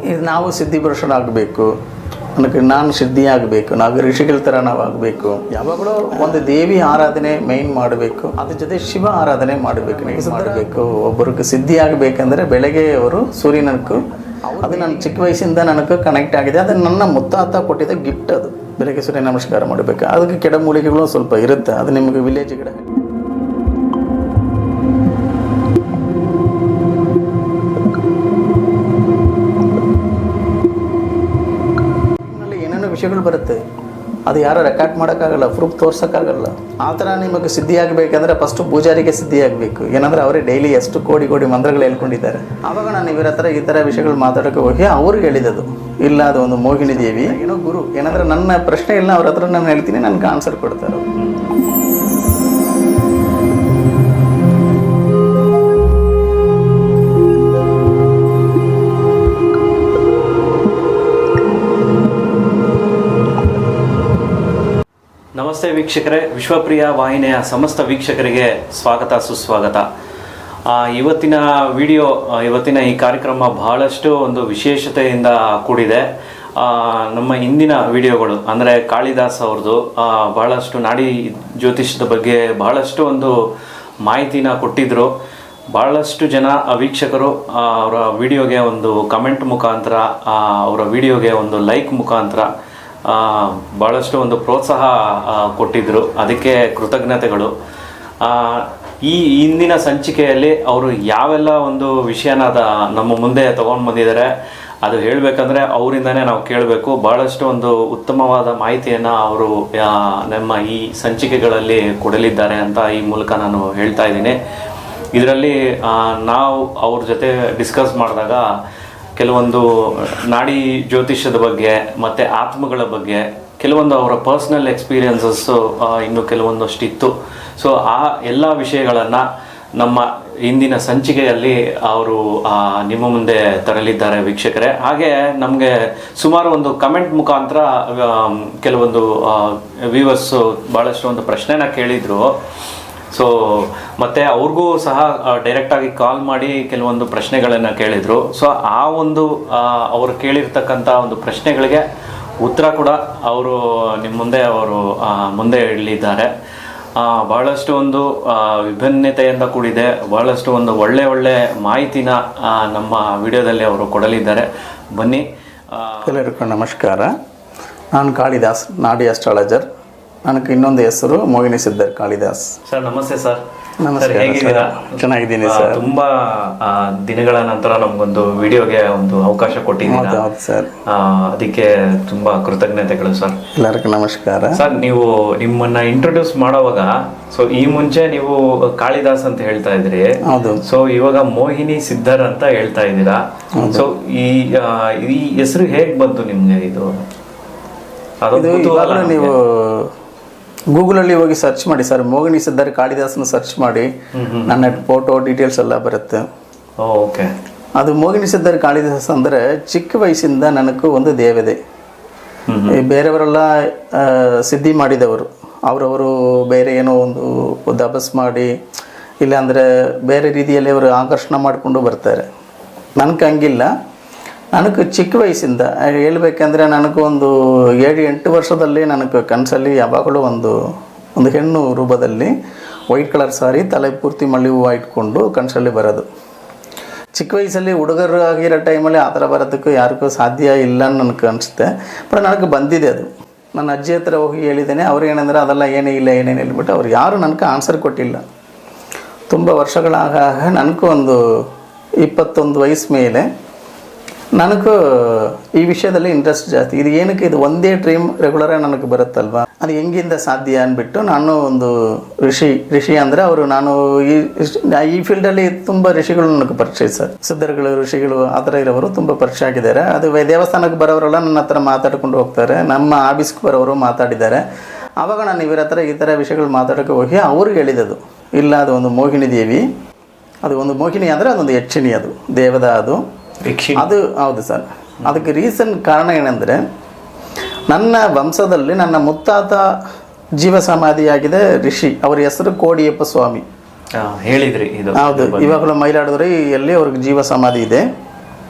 ಇದು ನಾವು ಸಿದ್ಧಿಪುರುಷರಾಗಬೇಕು, ನನಗೆ ನಾನು ಸಿದ್ಧಿ ಆಗಬೇಕು, ನಾವು ಋಷಿಗಳ ಥರ ನಾವು ಆಗಬೇಕು. ಯಾವಾಗಲೂ ಒಂದು ದೇವಿ ಆರಾಧನೆ ಮೈನ್ ಮಾಡಬೇಕು, ಅದ್ರ ಜೊತೆ ಶಿವ ಆರಾಧನೆ ಮಾಡಬೇಕು. ಒಬ್ಬರಿಗೆ ಸಿದ್ಧಿ ಆಗಬೇಕಂದ್ರೆ ಬೆಳಗ್ಗೆ ಅವರು ಸೂರ್ಯನಕ್ಕೂ, ಅದು ನನ್ನ ಚಿಕ್ಕ ವಯಸ್ಸಿಂದ ನನಗೆ ಕನೆಕ್ಟ್ ಆಗಿದೆ. ಅದು ನನ್ನ ಮುತ್ತಾತ ಕೊಟ್ಟಿದ್ದ ಗಿಫ್ಟ್. ಅದು ಬೆಳಗ್ಗೆ ಸೂರ್ಯ ನಮಸ್ಕಾರ ಮಾಡಬೇಕು. ಅದಕ್ಕೆ ಕೆಡಮೂಲಿಕೆಗಳು ಸ್ವಲ್ಪ ಇರುತ್ತೆ, ಅದು ನಿಮಗೆ ವಿಲೇಜ್ ಕಡೆ ವಿಷಯಗಳು ಬರುತ್ತೆ. ಅದು ಯಾರು ರೆಕಾರ್ಡ್ ಮಾಡೋಕ್ಕಾಗಲ್ಲ, ಪ್ರೂಫ್ ತೋರ್ಸೋಕ್ಕಾಗಲ್ಲ. ಆ ಥರ ನಿಮಗೆ ಸಿದ್ಧಿ ಆಗಬೇಕಂದ್ರೆ ಫಸ್ಟು ಪೂಜಾರಿಗೆ ಸಿದ್ಧಿ ಆಗಬೇಕು. ಏನಂದರೆ ಅವರೇ ಡೈಲಿ ಎಷ್ಟು ಕೋಟಿ ಮಂತ್ರಗಳು ಹೇಳ್ಕೊಂಡಿದ್ದಾರೆ. ಆವಾಗ ನಾನು ಇವರ ಹತ್ರ ಈ ಥರ ವಿಷಯಗಳು ಮಾತಾಡೋಕ್ಕೆ ಹೋಗಿ ಅವ್ರಿಗೆ ಹೇಳಿದದು, ಇಲ್ಲ ಅದು ಒಂದು ಮೋಹಿನಿ ದೇವಿ ಏನೋ ಗುರು. ಏನಂದರೆ ನನ್ನ ಪ್ರಶ್ನೆ ಇಲ್ಲ, ಅವ್ರ ಹತ್ರ ನಾನು ಹೇಳ್ತೀನಿ, ನನಗೆ ಆನ್ಸರ್ ಕೊಡ್ತಾರೆ. ನಮಸ್ತೆ ವೀಕ್ಷಕರೇ, ವಿಶ್ವಪ್ರಿಯ ವಾಹಿನಿಯ ಸಮಸ್ತ ವೀಕ್ಷಕರಿಗೆ ಸ್ವಾಗತ ಸುಸ್ವಾಗತ. ಇವತ್ತಿನ ವಿಡಿಯೋ, ಇವತ್ತಿನ ಈ ಕಾರ್ಯಕ್ರಮ ಬಹಳಷ್ಟು ಒಂದು ವಿಶೇಷತೆಯಿಂದ ಕೂಡಿದೆ. ನಮ್ಮ ಹಿಂದಿನ ವಿಡಿಯೋಗಳು ಅಂದರೆ ಕಾಳಿದಾಸ್ ಅವ್ರದ್ದು ಬಹಳಷ್ಟು ನಾಡಿ ಜ್ಯೋತಿಷದ ಬಗ್ಗೆ ಬಹಳಷ್ಟು ಒಂದು ಮಾಹಿತಿನ ಕೊಟ್ಟಿದ್ದರು. ಭಾಳಷ್ಟು ಜನ ವೀಕ್ಷಕರು ಅವರ ವಿಡಿಯೋಗೆ ಒಂದು ಕಮೆಂಟ್ ಮುಖಾಂತರ, ಅವರ ವಿಡಿಯೋಗೆ ಒಂದು ಲೈಕ್ ಮುಖಾಂತರ ಭಾಳಷ್ಟು ಒಂದು ಪ್ರೋತ್ಸಾಹ ಕೊಟ್ಟಿದ್ದರು. ಅದಕ್ಕೆ ಕೃತಜ್ಞತೆಗಳು. ಈ ಹಿಂದಿನ ಸಂಚಿಕೆಯಲ್ಲಿ ಅವರು ಯಾವೆಲ್ಲ ಒಂದು ವಿಷಯನ ನಮ್ಮ ಮುಂದೆ ತೊಗೊಂಡು ಬಂದಿದ್ದಾರೆ ಅದು ಹೇಳಬೇಕಂದ್ರೆ ಅವರಿಂದನೇ ನಾವು ಕೇಳಬೇಕು. ಭಾಳಷ್ಟು ಒಂದು ಉತ್ತಮವಾದ ಮಾಹಿತಿಯನ್ನು ಅವರು ನಮ್ಮ ಈ ಸಂಚಿಕೆಗಳಲ್ಲಿ ಕೊಡಲಿದ್ದಾರೆ ಅಂತ ಈ ಮೂಲಕ ನಾನು ಹೇಳ್ತಾ ಇದ್ದೀನಿ. ಇದರಲ್ಲಿ ನಾವು ಅವ್ರ ಜೊತೆ ಡಿಸ್ಕಸ್ ಮಾಡಿದಾಗ ಕೆಲವೊಂದು ನಾಡಿ ಜ್ಯೋತಿಷ್ಯದ ಬಗ್ಗೆ ಮತ್ತು ಆತ್ಮಗಳ ಬಗ್ಗೆ ಕೆಲವೊಂದು ಅವರ ಪರ್ಸ್ನಲ್ ಎಕ್ಸ್ಪೀರಿಯನ್ಸಸ್ಸು ಇನ್ನು ಕೆಲವೊಂದಷ್ಟು ಇತ್ತು. ಸೊ ಆ ಎಲ್ಲ ವಿಷಯಗಳನ್ನು ನಮ್ಮ ಇಂದಿನ ಸಂಚಿಕೆಯಲ್ಲಿ ಅವರು ನಿಮ್ಮ ಮುಂದೆ ತರಲಿದ್ದಾರೆ ವೀಕ್ಷಕರೇ. ಹಾಗೆ ನಮಗೆ ಸುಮಾರು ಒಂದು ಕಮೆಂಟ್ ಮುಖಾಂತರ ಕೆಲವೊಂದು ವ್ಯೂವರ್ಸು ಭಾಳಷ್ಟು ಒಂದು ಪ್ರಶ್ನೆನ ಕೇಳಿದರು. ಸೊ ಮತ್ತು ಅವ್ರಿಗೂ ಸಹ ಡೈರೆಕ್ಟಾಗಿ ಕಾಲ್ ಮಾಡಿ ಕೆಲವೊಂದು ಪ್ರಶ್ನೆಗಳನ್ನು ಕೇಳಿದರು. ಸೊ ಆ ಒಂದು ಅವರು ಕೇಳಿರ್ತಕ್ಕಂಥ ಒಂದು ಪ್ರಶ್ನೆಗಳಿಗೆ ಉತ್ತರ ಕೂಡ ಅವರು ನಿಮ್ಮ ಮುಂದೆ ಮುಂದೆ ಇಡಲಿದ್ದಾರೆ. ಭಾಳಷ್ಟು ಒಂದು ವಿಭಿನ್ನತೆಯಿಂದ ಕೂಡಿದೆ, ಭಾಳಷ್ಟು ಒಂದು ಒಳ್ಳೆ ಮಾಹಿತಿನ ನಮ್ಮ ವಿಡಿಯೋದಲ್ಲಿ ಅವರು ಕೊಡಲಿದ್ದಾರೆ. ಬನ್ನಿ. ಎಲ್ಲರಿಗೂ ನಮಸ್ಕಾರ. ನಾನು ಕಾಳಿದಾಸ್, ನಾಡಿ ಅಸ್ಟ್ರಾಲಜರ್. ನನಗೆ ಇನ್ನೊಂದು ಹೆಸರು ಮೋಹಿನಿ ಸಿದ್ಧರ್ ಕಾಳಿದಾಸ್. ಸರ್ ನಮಸ್ತೆ. ಸರ್ ನಮಸ್ತೆ. ಹೇಗಿದ್ದೀರಾ? ಚೆನ್ನಾಗಿದ್ದೀನಿ ಸರ್. ತುಂಬಾ ದಿನಗಳ ನಂತರ ನಮಗೊಂದು ವಿಡಿಯೋಗೆ ಒಂದು ಅವಕಾಶ ಕೊಟ್ಟಿದ್ದೀರಾ. ಹೌದು ಸರ್. ಅದಕ್ಕೆ ತುಂಬಾ ಕೃತಜ್ಞತೆಗಳು ಸರ್. ಎಲ್ಲರಿಗೂ ನಮಸ್ಕಾರ. ಸರ್, ನೀವು ನಿಮ್ಮನ್ನ ಇಂಟ್ರೊಡ್ಯೂಸ್ ಮಾಡೋವಾಗ ಸೊ ಈ ಮುಂಚೆ ನೀವು ಕಾಳಿದಾಸ್ ಅಂತ ಹೇಳ್ತಾ ಇದ್ರಿ. ಹೌದು. ಸೊ ಇವಾಗ ಮೋಹಿನಿ ಸಿದ್ಧರ್ ಅಂತ ಹೇಳ್ತಾ ಇದ್ದೀರಾ. ಸೊ ಈ ಹೆಸರು ಹೇಗ್ ಬಂತು ನಿಮ್ಗೆ? ಇದು ನೀವು ಗೂಗಲಲ್ಲಿ ಹೋಗಿ ಸರ್ಚ್ ಮಾಡಿ ಸರ್, ಮೋಹಿನಿ ಸಿದ್ಧರ್ ಕಾಳಿದಾಸ್ನ ಸರ್ಚ್ ಮಾಡಿ, ನನ್ನ ಫೋಟೋ ಡೀಟೇಲ್ಸ್ ಎಲ್ಲ ಬರುತ್ತೆ. ಓಕೆ. ಅದು ಮೋಹಿನಿ ಸಿದ್ಧರ್ ಕಾಳಿದಾಸ್ ಅಂದರೆ ಚಿಕ್ಕ ವಯಸ್ಸಿಂದ ನನಗೂ ಒಂದು ದೇವತೆ. ಬೇರೆಯವರೆಲ್ಲ ಸಿದ್ಧಿ ಮಾಡಿದವರು, ಅವರವರು ಬೇರೆ ಏನೋ ಒಂದು ದಬಸ್ ಮಾಡಿ ಇಲ್ಲಾಂದರೆ ಬೇರೆ ರೀತಿಯಲ್ಲಿ ಅವರು ಆಕರ್ಷಣೆ ಮಾಡಿಕೊಂಡು ಬರ್ತಾರೆ. ನನಗೆ ಹಂಗಿಲ್ಲ. ನನಗೆ ಚಿಕ್ಕ ವಯಸ್ಸಿಂದ ಹೇಳ್ಬೇಕಂದ್ರೆ ನನಗೂ ಒಂದು 7-8 ವರ್ಷದಲ್ಲಿ ನನಗೆ ಕನಸಲ್ಲಿ ಯಾವಾಗಲೂ ಒಂದು ಹೆಣ್ಣು ರೂಪದಲ್ಲಿ ವೈಟ್ ಕಲರ್ ಸಾರಿ, ತಲೆ ಪೂರ್ತಿ ಮಳ್ಳಿ ಹೂವು ಇಟ್ಕೊಂಡು ಕನಸಲ್ಲಿ ಬರೋದು. ಚಿಕ್ಕ ವಯಸ್ಸಲ್ಲಿ ಹುಡುಗರು ಆಗಿರೋ ಟೈಮಲ್ಲಿ ಆ ಥರ ಬರೋದಕ್ಕೂ ಯಾರಿಗೂ ಸಾಧ್ಯ ಇಲ್ಲ ಅಂತ ನನಗೆ ಅನಿಸುತ್ತೆ. ಬಟ್ ನನಗೆ ಬಂದಿದೆ ಅದು. ನನ್ನ ಅಜ್ಜಿ ಹತ್ರ ಹೋಗಿ ಹೇಳಿದ್ದೇನೆ. ಅವ್ರು ಏನಂದ್ರೆ ಅದೆಲ್ಲ ಏನೇನು ಹೇಳ್ಬಿಟ್ಟು ಅವ್ರು ಯಾರು ನನಗೆ ಆನ್ಸರ್ ಕೊಟ್ಟಿಲ್ಲ. ತುಂಬ ವರ್ಷಗಳಾಗ ನನಗೂ ಒಂದು 21 ವಯಸ್ಸು ಮೇಲೆ ನನಗೂ ಈ ವಿಷಯದಲ್ಲಿ ಇಂಟ್ರೆಸ್ಟ್ ಜಾಸ್ತಿ. ಇದು ಏನಕ್ಕೆ, ಇದು ಒಂದೇ ಡ್ರೀಮ್ ರೆಗ್ಯುಲರಾಗಿ ನನಗೆ ಬರುತ್ತಲ್ವ, ಅದು ಹೆಂಗಿಂದ ಸಾಧ್ಯ ಅಂದ್ಬಿಟ್ಟು ನಾನು ಒಂದು ಋಷಿ ಅಂದರೆ ಅವರು, ನಾನು ಈ ಫೀಲ್ಡಲ್ಲಿ ತುಂಬ ಋಷಿಗಳು ನನಗೆ ಪರಿಚಯ ಸರ್. ಸಿದ್ಧರುಗಳು, ಋಷಿಗಳು ಆ ಥರ ಇರೋರು ತುಂಬ ಪರಿಚಯ ಆಗಿದ್ದಾರೆ. ಅದು ದೇವಸ್ಥಾನಕ್ಕೆ ಬರೋರೆಲ್ಲ ನನ್ನ ಹತ್ರ ಮಾತಾಡ್ಕೊಂಡು ಹೋಗ್ತಾರೆ. ನಮ್ಮ ಆಫೀಸ್ಗೆ ಬರೋರು ಮಾತಾಡಿದ್ದಾರೆ. ಆವಾಗ ನಾನು ಇವರ ಹತ್ರ ಈ ಥರ ವಿಷಯಗಳು ಮಾತಾಡೋಕ್ಕೆ ಹೋಗಿ ಅವ್ರಿಗೆ ಹೇಳಿದದು, ಇಲ್ಲ ಅದು ಒಂದು ಮೋಹಿನಿ ದೇವಿ, ಅದು ಒಂದು ಮೋಹಿನಿ ಅಂದರೆ ಅದೊಂದು ಯಕ್ಷಿಣಿ, ಅದು ದೇವದ ಅದು. ಹೌದು ಸರ್. ಅದಕ್ಕೆ ರೀಸನ್ ಕಾರಣ ಏನಂದರೆ, ನನ್ನ ವಂಶದಲ್ಲಿ ನನ್ನ ಮುತ್ತಾತ ಜೀವ ಸಮಾಧಿಯಾಗಿದೆ ಋಷಿ. ಅವರ ಹೆಸರು ಕೋಡಿಯಪ್ಪ ಸ್ವಾಮಿ. ಹೇಳಿದ್ರಿ ಇದು? ಹೌದು. ಇವಾಗಲೂ ಮೈಲಾಡುದ್ರಲ್ಲಿ ಅವ್ರಿಗೆ ಜೀವ ಸಮಾಧಿ ಇದೆ.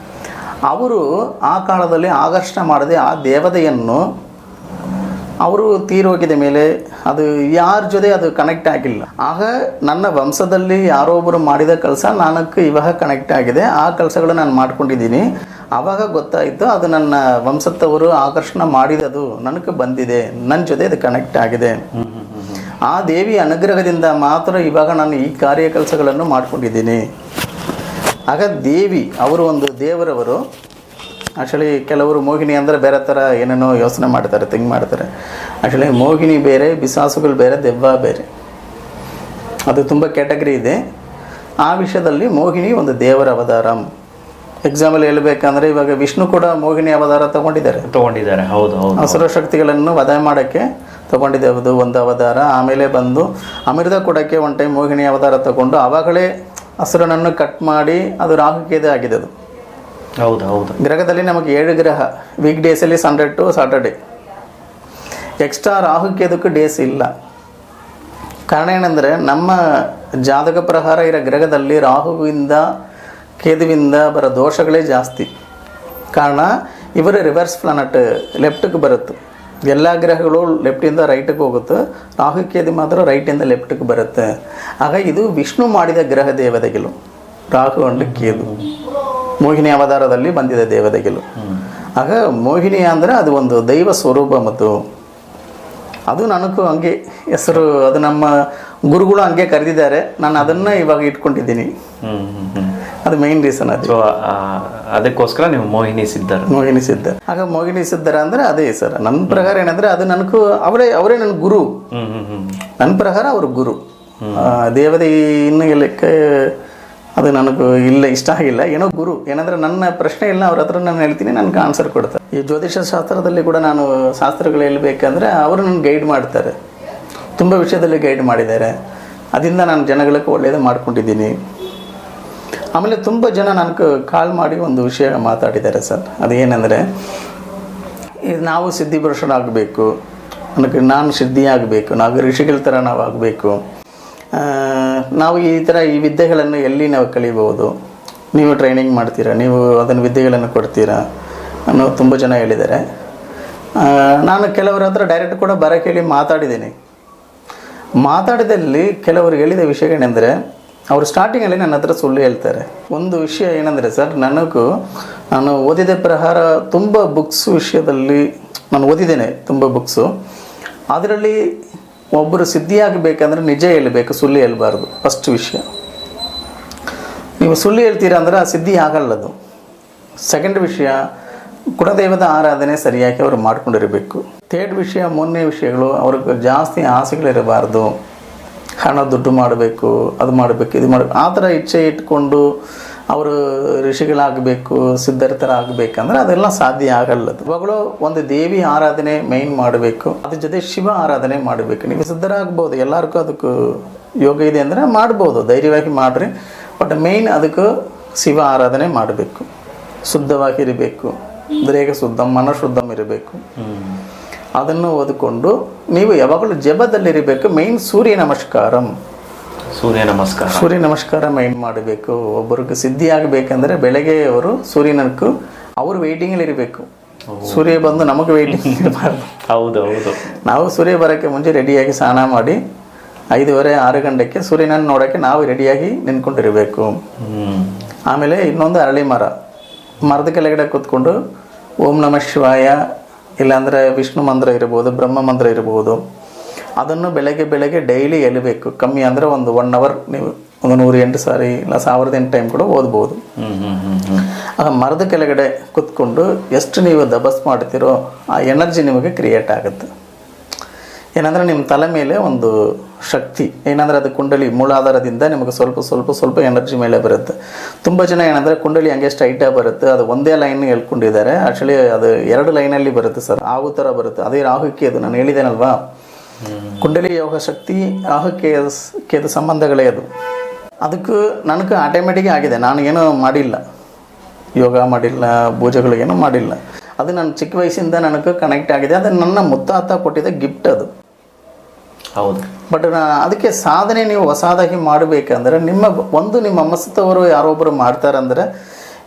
ಅವರು ಆ ಕಾಲದಲ್ಲಿ ಆಕರ್ಷಣೆ ಮಾಡದೆ ಆ ದೇವತೆಯನ್ನು ಅವರು ತೀರೋಗಿದ ಮೇಲೆ ಅದು ಯಾರ ಜೊತೆ ಅದು ಕನೆಕ್ಟ್ ಆಗಿಲ್ಲ. ಆಗ ನನ್ನ ವಂಶದಲ್ಲಿ ಯಾರೋ ಒಬ್ಬರು ಮಾಡಿದ ಕೆಲಸ ನನಗೆ ಇವಾಗ ಕನೆಕ್ಟ್ ಆಗಿದೆ, ಆ ಕೆಲಸಗಳು ನಾನು ಮಾಡ್ಕೊಂಡಿದ್ದೀನಿ. ಆವಾಗ ಗೊತ್ತಾಯಿತು ಅದು ನನ್ನ ವಂಶದವರು ಆಕರ್ಷಣೆ ಮಾಡಿದದು ನನಗೆ ಬಂದಿದೆ, ನನ್ನ ಜೊತೆ ಅದು ಕನೆಕ್ಟ್ ಆಗಿದೆ. ಆ ದೇವಿ ಅನುಗ್ರಹದಿಂದ ಮಾತ್ರ ಇವಾಗ ನಾನು ಈ ಕಾರ್ಯ ಕೆಲಸಗಳನ್ನು ಮಾಡ್ಕೊಂಡಿದ್ದೀನಿ. ಆಗ ದೇವಿ ಅವರು ಒಂದು ದೇವರವರು. ಆ್ಯಕ್ಚುಲಿ ಕೆಲವರು ಮೋಹಿನಿ ಅಂದರೆ ಬೇರೆ ಥರ ಏನೇನೋ ಯೋಚನೆ ಮಾಡ್ತಾರೆ, ಥಿಂಕ್ ಮಾಡ್ತಾರೆ. ಆ್ಯಕ್ಚುಲಿ ಮೋಹಿನಿ ಬೇರೆ, ಪಿಶಾಚುಗಳು ಬೇರೆ, ದೆವ್ವ ಬೇರೆ, ಅದು ತುಂಬ ಕ್ಯಾಟಗರಿ ಇದೆ. ಆ ವಿಷಯದಲ್ಲಿ ಮೋಹಿನಿ ಒಂದು ದೇವರ ಅವತಾರ. ಎಕ್ಸಾಂಪಲ್ ಹೇಳಬೇಕಂದ್ರೆ ಇವಾಗ ವಿಷ್ಣು ಕೂಡ ಮೋಹಿನಿ ಅವತಾರ ತಗೊಂಡಿದ್ದಾರೆ. ಹೌದು ಹೌದು. ಅಸುರ ಶಕ್ತಿಗಳನ್ನು ವಧ ಮಾಡೋಕ್ಕೆ ತಗೊಂಡಿದ್ದು ಒಂದು ಅವತಾರ. ಆಮೇಲೆ ಬಂದು ಅಮೃತ ಕೊಡೋಕ್ಕೆ ಒನ್ ಟೈಮ್ ಮೋಹಿನಿ ಅವತಾರ ತಗೊಂಡು ಆವಾಗಲೇ ಹಸುರನನ್ನು ಕಟ್ ಮಾಡಿ ಅದು ರಾಹುಕೇದು ಆಗಿದೆ. ಅದು ಹೌದು ಹೌದು. ಗ್ರಹದಲ್ಲಿ ನಮಗೆ 7 ಗ್ರಹ, ವೀಕ್ ಡೇಸಲ್ಲಿ ಸಂಡೇ ಟು ಸಾಟರ್ಡೆ. ಎಕ್ಸ್ಟ್ರಾ ರಾಹುಕೇದಕ್ಕೂ ಡೇಸ್ ಇಲ್ಲ. ಕಾರಣ ಏನಂದರೆ ನಮ್ಮ ಜಾತಕ ಪ್ರಕಾರ ಇರೋ ಗ್ರಹದಲ್ಲಿ ರಾಹುವಿಂದ ಕೇದುವಿಂದ ಬರೋ ದೋಷಗಳೇ ಜಾಸ್ತಿ. ಕಾರಣ ಇವರು ರಿವರ್ಸ್ ಪ್ಲಾನೆಟ್, ಲೆಫ್ಟಿಗೆ ಬರುತ್ತೆ. ಎಲ್ಲ ಗ್ರಹಗಳು ಲೆಫ್ಟಿಂದ ರೈಟಿಗೆ ಹೋಗುತ್ತೆ, ರಾಹು ಕೇದು ಮಾತ್ರ ರೈಟಿಂದ ಲೆಫ್ಟಿಗೆ ಬರುತ್ತೆ. ಆಗ ಇದು ವಿಷ್ಣು ಮಾಡಿದ ಗ್ರಹ ದೇವತೆಗಳು, ರಾಹು ಅಂಡ್ ಕೇದು ಮೋಹಿನಿ ಅವತಾರದಲ್ಲಿ ಬಂದಿದೆ ದೇವತೆಗಳು. ಆಗ ಮೋಹಿನಿ ಅಂದರೆ ಅದು ಒಂದು ದೈವ ಸ್ವರೂಪ. ಮತ್ತು ಅದು ನನಗೂ ಹಂಗೆ ಹೆಸರು, ಅದು ನಮ್ಮ ಗುರುಗಳು ಹಂಗೆ ಕರೆದಿದ್ದಾರೆ, ನಾನು ಅದನ್ನು ಇವಾಗ ಇಟ್ಕೊಂಡಿದ್ದೀನಿ. ಅದು ಮೈನ್ ರೀಸನ್. ಅದು ಅದಕ್ಕೋಸ್ಕರ ನೀವು ಮೋಹಿನಿ ಸಿದ್ಧರ. ಆಗ ಮೋಹಿನಿ ಸಿದ್ಧರ ಅಂದರೆ ಅದೇ ಸರ್. ನನ್ನ ಪ್ರಕಾರ ಏನಂದರೆ ಅದು ನನಗೂ ಅವರೇ ನನ್ನ ಗುರು. ನನ್ನ ಪ್ರಕಾರ ಅವರು ಗುರು. ದೇವತೆ ಇನ್ನು ಲೆಕ್ಕ ಅದು ನನಗೂ ಇಲ್ಲ, ಇಷ್ಟ ಆಗಿಲ್ಲ, ಏನೋ ಗುರು. ಏನಂದರೆ ನನ್ನ ಪ್ರಶ್ನೆ ಇಲ್ಲ, ಅವ್ರ ಹತ್ರ ನಾನು ಹೇಳ್ತೀನಿ, ನನಗೆ ಆನ್ಸರ್ ಕೊಡ್ತಾರೆ. ಈ ಜ್ಯೋತಿಷ ಶಾಸ್ತ್ರದಲ್ಲಿ ಕೂಡ ನಾನು ಶಾಸ್ತ್ರಗಳು ಹೇಳ್ಬೇಕಂದ್ರೆ ಅವರು ನನ್ನ ಗೈಡ್ ಮಾಡ್ತಾರೆ, ತುಂಬ ವಿಷಯದಲ್ಲಿ ಗೈಡ್ ಮಾಡಿದ್ದಾರೆ. ಅದರಿಂದ ನಾನು ಜನಗಳಿಗೆ ಒಳ್ಳೆಯದು ಮಾಡ್ಕೊಂಡಿದ್ದೀನಿ. ಆಮೇಲೆ ತುಂಬ ಜನ ನನಗೆ ಕಾಲ್ ಮಾಡಿ ಒಂದು ವಿಷಯ ಮಾತಾಡಿದ್ದಾರೆ ಸರ್. ಅದೇನೆಂದರೆ ನಾವು ಸಿದ್ಧಿಪುರುಷರಾಗಬೇಕು, ನಾನು ಸಿದ್ಧಿ ಆಗಬೇಕು, ನಾವು ಋಷಿಗಳ ಥರ ನಾವು ಆಗಬೇಕು, ನಾವು ಈ ಥರ ಈ ವಿದ್ಯೆಗಳನ್ನು ಎಲ್ಲಿ ನಾವು ಕಲಿಬೋದು, ನೀವು ಟ್ರೈನಿಂಗ್ ಮಾಡ್ತೀರಾ, ನೀವು ಅದನ್ನು ವಿದ್ಯೆಗಳನ್ನು ಕೊಡ್ತೀರಾ ಅನ್ನೋ ತುಂಬ ಜನ ಹೇಳಿದ್ದಾರೆ. ನಾನು ಕೆಲವರ ಹತ್ರ ಡೈರೆಕ್ಟ್ ಕೂಡ ಬರೋಕ್ಕೆ ಹೇಳಿ ಮಾತಾಡಿದ್ದೀನಿ. ಮಾತಾಡಿದಲ್ಲಿ ಕೆಲವರು ಹೇಳಿದ ವಿಷಯಗಳೆಂದರೆ ಅವರು ಸ್ಟಾರ್ಟಿಂಗಲ್ಲಿ ನನ್ನ ಹತ್ರ ಸುಳ್ಳು ಹೇಳ್ತಾರೆ. ಒಂದು ವಿಷಯ ಏನಂದರೆ ಸರ್, ನಾನು ಓದಿದ ಪ್ರಕಾರ ತುಂಬ ಬುಕ್ಸ್ ವಿಷಯದಲ್ಲಿ ನಾನು ಓದಿದ್ದೇನೆ, ತುಂಬ ಬುಕ್ಸು. ಅದರಲ್ಲಿ ಒಬ್ಬರು ಸಿದ್ಧಿಯಾಗಬೇಕಂದ್ರೆ ನಿಜ ಹೇಳಬೇಕು, ಸುಳ್ಳು ಹೇಳಬಾರ್ದು. ಫಸ್ಟ್ ವಿಷಯ, ನೀವು ಸುಳ್ಳು ಹೇಳ್ತೀರಾ ಅಂದರೆ ಆ ಸಿದ್ಧಿ ಆಗಲ್ಲದು. ಸೆಕೆಂಡ್ ವಿಷಯ, ಕುಲದೈವದ ಆರಾಧನೆ ಸರಿಯಾಗಿ ಅವರು ಮಾಡ್ಕೊಂಡಿರಬೇಕು. ಥರ್ಡ್ ವಿಷಯ, ಮೂರನೇ ವಿಷಯಗಳು, ಅವ್ರಿಗೆ ಜಾಸ್ತಿ ಆಸೆಗಳಿರಬಾರ್ದು. ಹಣ ದುಡ್ಡು ಮಾಡಬೇಕು, ಅದು ಮಾಡಬೇಕು, ಇದು ಮಾಡಬೇಕು, ಆ ಥರ ಇಚ್ಛೆ ಇಟ್ಕೊಂಡು ಅವರು ಋಷಿಗಳಾಗಬೇಕು, ಸಿದ್ಧಾರ್ಥರಾಗಬೇಕಂದ್ರೆ ಅದೆಲ್ಲ ಸಾಧ್ಯ ಆಗಲ್ಲದು. ಇವಾಗಲೂ ಒಂದು ದೇವಿ ಆರಾಧನೆ ಮೈನ್ ಮಾಡಬೇಕು, ಅದ್ರ ಜೊತೆ ಶಿವ ಆರಾಧನೆ ಮಾಡಬೇಕು. ನೀವು ಸಿದ್ಧರಾಗ್ಬೋದು, ಎಲ್ಲರಿಗೂ ಅದಕ್ಕೂ ಯೋಗ ಇದೆ ಅಂದರೆ ಮಾಡ್ಬೋದು, ಧೈರ್ಯವಾಗಿ ಮಾಡಿರಿ. ಬಟ್ ಮೈನ್ ಅದಕ್ಕೂ ಶಿವ ಆರಾಧನೆ ಮಾಡಬೇಕು, ಶುದ್ಧವಾಗಿರಬೇಕು, ದೇಹ ಶುದ್ಧ, ಮನ ಶುದ್ಧಂ ಇರಬೇಕು. ಅದನ್ನು ಓದಿಕೊಂಡು ನೀವು ಯಾವಾಗಲೂ ಜಪದಲ್ಲಿರಬೇಕು. ಮೈನ್ ಸೂರ್ಯ ನಮಸ್ಕಾರ ಮೈನ್ ಮಾಡಬೇಕು. ಒಬ್ಬರಿಗೆ ಸಿದ್ಧಿ ಆಗಬೇಕಂದ್ರೆ ಬೆಳಗ್ಗೆ ಅವರು ಸೂರ್ಯನಕ್ಕೂ ಅವರು ವೆಯ್ಟಿಂಗಲ್ಲಿ ಇರಬೇಕು. ಸೂರ್ಯ ಬಂದು ನಮಗೆ ವೆಯ್ಟಿಂಗ್ ಇರಬಾರ್ದು. ಹೌದು. ನಾವು ಸೂರ್ಯ ಬರೋಕ್ಕೆ ಮುಂಚೆ ರೆಡಿಯಾಗಿ ಸ್ನಾನ ಮಾಡಿ 5:30-6 ಗಂಟೆಗೆ ಸೂರ್ಯನನ್ನು ನೋಡೋಕ್ಕೆ ನಾವು ರೆಡಿಯಾಗಿ ನಿಂತ್ಕೊಂಡಿರಬೇಕು. ಆಮೇಲೆ ಇನ್ನೊಂದು ಅರಳಿ ಮರದ ಕೆಳಗಡೆ ಕೂತ್ಕೊಂಡು ಓಂ ನಮಃ ಶಿವಾಯ, ಇಲ್ಲಾಂದರೆ ವಿಷ್ಣು ಮಂತ್ರ ಇರ್ಬೋದು, ಬ್ರಹ್ಮ ಮಂತ್ರ ಇರ್ಬೋದು, ಅದನ್ನು ಬೆಳಗ್ಗೆ ಡೈಲಿ ಎಳಬೇಕು. ಕಮ್ಮಿ ಅಂದರೆ ಒಂದು 1 ಅವರ್ ನೀವು ಒಂದು 108 ಸಾರಿ ಇಲ್ಲ 1008 ಟೈಮ್ ಕೂಡ ಓದ್ಬೋದು. ಆ ಮರದ ಕೆಳಗಡೆ ಕೂತ್ಕೊಂಡು ಎಷ್ಟು ನೀವು ದಬಸ್ ಮಾಡ್ತೀರೋ ಆ ಎನರ್ಜಿ ನಿಮಗೆ ಕ್ರಿಯೇಟ್ ಆಗುತ್ತೆ. ಏನಂದರೆ ನಿಮ್ಮ ತಲೆ ಮೇಲೆ ಒಂದು ಶಕ್ತಿ, ಏನಂದರೆ ಅದು ಕುಂಡಲಿ ಮೂಲಾಧಾರದಿಂದ ನಿಮಗೆ ಸ್ವಲ್ಪ ಎನರ್ಜಿ ಮೇಲೆ ಬರುತ್ತೆ. ತುಂಬ ಜನ ಏನಂದರೆ ಕುಂಡಲಿ ಹಂಗೆ ಸ್ಟ್ರೈಟಾಗಿ ಬರುತ್ತೆ, ಅದು ಒಂದೇ ಲೈನ್ ಹೇಳ್ಕೊಂಡಿದ್ದಾರೆ. ಆ್ಯಕ್ಚುಲಿ ಅದು 2 ಲೈನಲ್ಲಿ ಬರುತ್ತೆ ಸರ್, ಆವು ಥರ ಬರುತ್ತೆ. ಅದೇ ರಾಹುಕ್ಕೆ ಅದು ನಾನು ಹೇಳಿದ್ದೇನಲ್ವಾ, ಕುಂಡಲಿ ಯೋಗ ಶಕ್ತಿ ರಾಹುಕ್ಕೆ ಸಂಬಂಧಗಳೇ ಅದು. ಅದಕ್ಕೂ ನನಗೆ ಆಟೋಮೆಟಿಕ್ ಆಗಿದೆ, ನಾನು ಏನೂ ಮಾಡಿಲ್ಲ, ಯೋಗ ಮಾಡಿಲ್ಲ, ಪೂಜೆಗಳಿಗೇನೂ ಮಾಡಿಲ್ಲ. ಅದು ನನ್ನ ಚಿಕ್ಕ ವಯಸ್ಸಿಂದ ನನಗೆ ಕನೆಕ್ಟ್ ಆಗಿದೆ. ಅದು ನನ್ನ ಮುತ್ತಾತ ಕೊಟ್ಟಿದ್ದ ಗಿಫ್ಟ್ ಅದು. ಹೌದು. ಬಟ್ ಅದಕ್ಕೆ ಸಾಧನೆ ನೀವು ಹೊಸದಾಗಿ ಮಾಡಬೇಕಂದ್ರೆ ನಿಮ್ಮ ಮನಸ್ಸವರು ಯಾರೊಬ್ಬರು ಮಾಡ್ತಾರಂದರೆ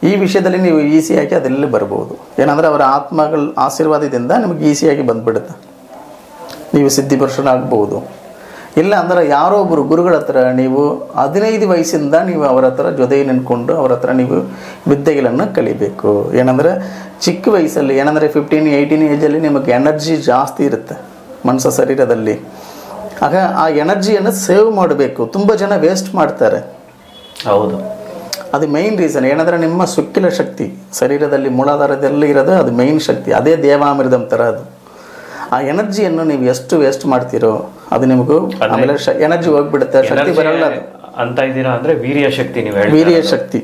ಈ ವಿಷಯದಲ್ಲಿ ನೀವು ಈಸಿಯಾಗಿ ಅದರಲ್ಲಿ ಬರ್ಬೋದು. ಏನಂದರೆ ಅವರ ಆತ್ಮಗಳ ಆಶೀರ್ವಾದದಿಂದ ನಿಮಗೆ ಈಸಿಯಾಗಿ ಬಂದುಬಿಡುತ್ತೆ, ನೀವು ಸಿದ್ಧಿಪುರುಷರಾಗ್ಬೋದು. ಇಲ್ಲ ಅಂದರೆ ಯಾರೋ ಒಬ್ಬರು ಗುರುಗಳ ಹತ್ರ ನೀವು 15 ವಯಸ್ಸಿಂದ ನೀವು ಅವರ ಹತ್ರ ಜೊತೆ ನಿಂತ್ಕೊಂಡು ಅವರ ಹತ್ರ ನೀವು ವಿದ್ಯೆಗಳನ್ನು ಕಲಿಬೇಕು. ಏನಂದರೆ ಚಿಕ್ಕ ವಯಸ್ಸಲ್ಲಿ ಏನಂದರೆ 15-18 ಏಜಲ್ಲಿ ನಿಮಗೆ ಎನರ್ಜಿ ಜಾಸ್ತಿ ಇರುತ್ತೆ ಮನಸ್ಸು ಶರೀರದಲ್ಲಿ. ಆಗ ಆ ಎನರ್ಜಿಯನ್ನು ಸೇವ್ ಮಾಡಬೇಕು. ತುಂಬ ಜನ ವೇಸ್ಟ್ ಮಾಡ್ತಾರೆ. ಹೌದು, ಅದು ಮೈನ್ ರೀಸನ್. ಏನಂದರೆ ನಿಮ್ಮ ಸುಕ್ಕಿಲ ಶಕ್ತಿ ಶರೀರದಲ್ಲಿ ಮೂಲಾಧಾರದಲ್ಲಿ ಇರೋದು ಅದು ಮೈನ್ ಶಕ್ತಿ. ಅದೇ ದೇವಾಮೃತಂ ಥರ ಅದು. ಆ ಎನರ್ಜಿಯನ್ನು ನೀವು ಎಷ್ಟು ವೇಸ್ಟ್ ಮಾಡ್ತೀರೋ ಅದು ನಿಮಗೂ ಆಮೇಲೆ ಎನರ್ಜಿ ಹೋಗ್ಬಿಡುತ್ತೆ, ಶಕ್ತಿ ಬರಲ್ಲ. ಅದು ಅಂತ ಇದ್ದೀರಾ ಅಂದರೆ ವೀರ್ಯ ಶಕ್ತಿ, ನೀವು ವೀರ್ಯ ಶಕ್ತಿ